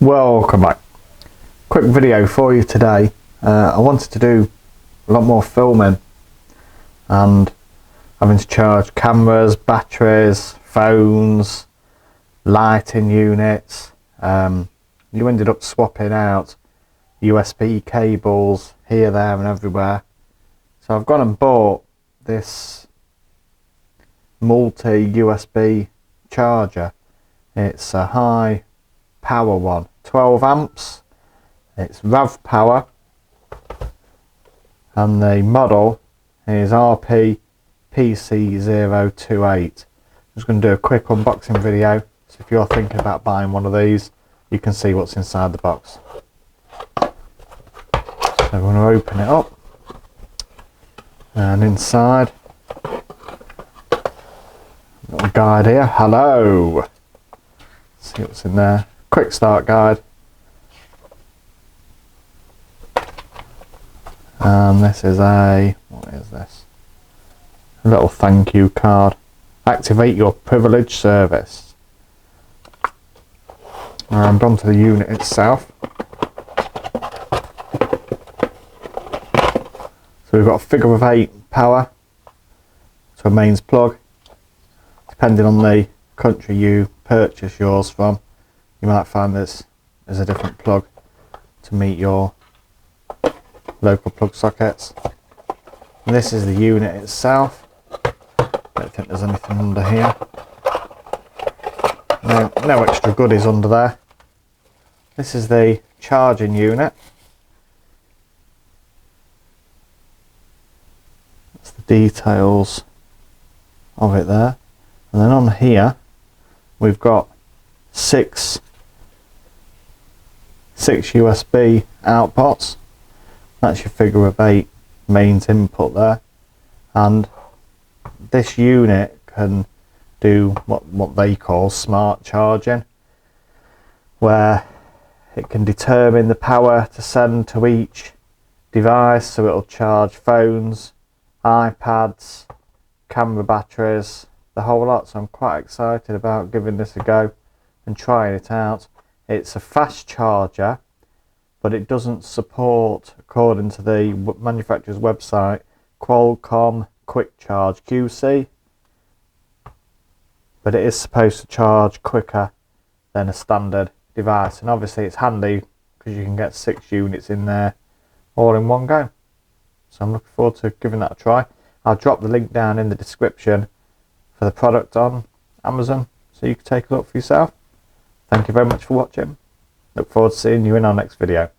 Welcome back. Quick video for you today. I wanted to do a lot more filming and having to charge cameras, batteries, phones, lighting units. You ended up swapping out USB cables here, there and everywhere. So I've gone and bought this multi-USB charger. It's a high power one, 12 amps. It's RAVPower and the model is RP-PC028. I'm just going to do a quick unboxing video, so if you're thinking about buying one of these you can see what's inside the box. So I'm going to open it up, and inside, little guide here. Hello! Let's see what's in there. Quick start guide, and this is what is this? A little thank you card. Activate your privilege service. And onto the unit itself. So we've got a figure of 8 power to a mains plug. Depending on the country you purchase yours from, you might find there's a different plug to meet your local plug sockets. And this is the unit itself. Don't think there's anything under here. No extra goodies under there. This is the charging unit. That's the details of it there. And then on here we've got six USB outputs. That's your figure of 8 mains input there, and this unit can do what they call smart charging, where it can determine the power to send to each device, so it'll charge phones, iPads, camera batteries, the whole lot. So I'm quite excited about giving this a go and trying it out. It's a fast charger, but it doesn't support, according to the manufacturer's website, Qualcomm Quick Charge QC, but it is supposed to charge quicker than a standard device, and obviously it's handy because you can get 6 units in there all in one go. So I'm looking forward to giving that a try. I'll drop the link down in the description for the product on Amazon so you can take a look for yourself. Thank you very much for watching. Look forward to seeing you in our next video.